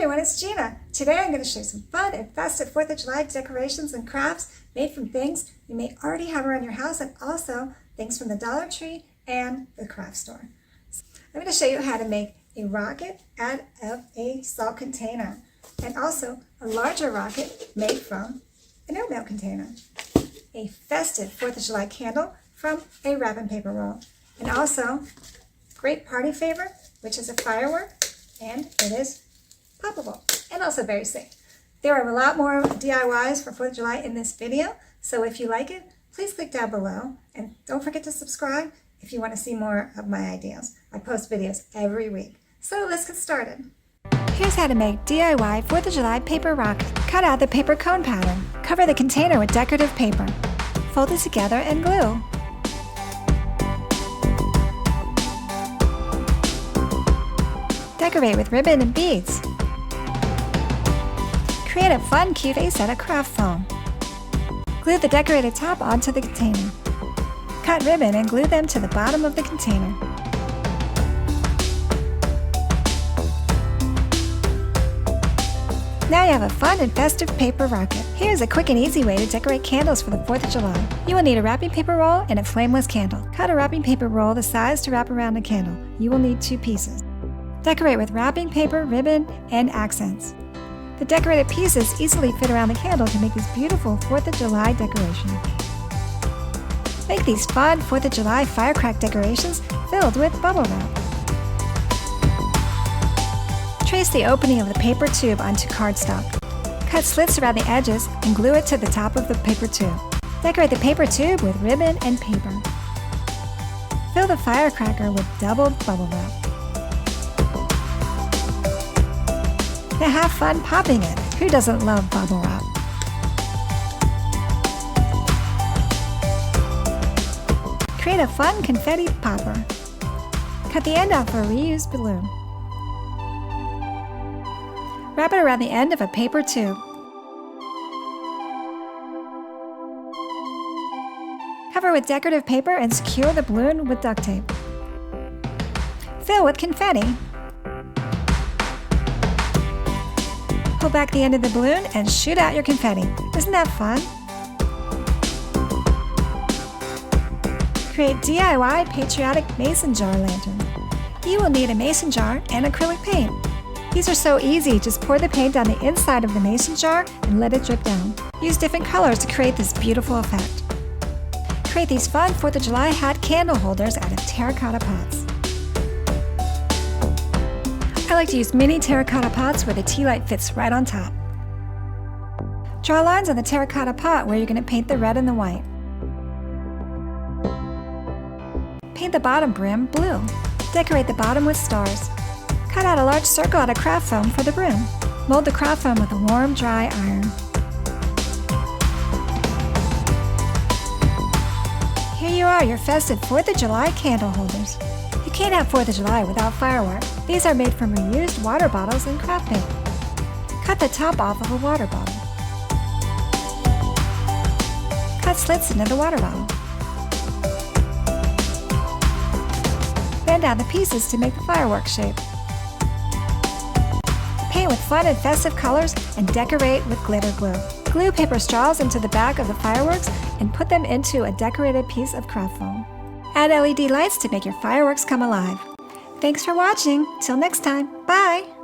everyone, it's Gina. Today I'm going to show you some fun and festive 4th of July decorations and crafts made from things you may already have around your house and also things from the Dollar Tree and the craft store. I'm going to show you how to make a rocket out of a salt container and also a larger rocket made from an oatmeal container. A festive 4th of July candle from a wrapping paper roll, and also great party favorite, which is a firework, and it is poppable and also very safe. There are a lot more DIYs for 4th of July in this video, so if you like it, please click down below and don't forget to subscribe if you want to see more of my ideas. I post videos every week. So let's get started. Here's how to make DIY 4th of July paper rocket. Cut out the paper cone pattern. Cover the container with decorative paper. Fold it together and glue. Decorate with ribbon and beads. Create a fun, cute face out of craft foam. Glue the decorated top onto the container. Cut ribbon and glue them to the bottom of the container. Now you have a fun and festive paper rocket. Here's a quick and easy way to decorate candles for the 4th of July. You will need a wrapping paper roll and a flameless candle. Cut a wrapping paper roll the size to wrap around a candle. You will need 2 pieces. Decorate with wrapping paper, ribbon, and accents. The decorated pieces easily fit around the candle to make this beautiful 4th of July decoration. Make these fun 4th of July firecracker decorations filled with bubble wrap. Trace the opening of the paper tube onto cardstock. Cut slits around the edges and glue it to the top of the paper tube. Decorate the paper tube with ribbon and paper. Fill the firecracker with doubled bubble wrap. Now have fun popping it. Who doesn't love bubble wrap? Create a fun confetti popper. Cut the end off for a reused balloon. Wrap it around the end of a paper tube. Cover with decorative paper and secure the balloon with duct tape. Fill with confetti. Pull back the end of the balloon and shoot out your confetti. Isn't that fun? Create DIY patriotic mason jar lantern. You will need a mason jar and acrylic paint. These are so easy, just pour the paint down the inside of the mason jar and let it drip down. Use different colors to create this beautiful effect. Create these fun 4th of July hat candle holders out of terracotta pots. I like to use mini terracotta pots where the tea light fits right on top. Draw lines on the terracotta pot where you're going to paint the red and the white. Paint the bottom brim blue. Decorate the bottom with stars. Cut out a large circle out of craft foam for the brim. Mold the craft foam with a warm, dry iron. Here you are, your festive 4th of July candle holders. You can't have 4th of July without fireworks. These are made from reused water bottles and craft paper. Cut the top off of a water bottle. Cut slits into the water bottle. Bend down the pieces to make the fireworks shape. Paint with fun and festive colors and decorate with glitter glue. Glue paper straws into the back of the fireworks and put them into a decorated piece of craft foam. Add LED lights to make your fireworks come alive. Thanks for watching. Till next time. Bye!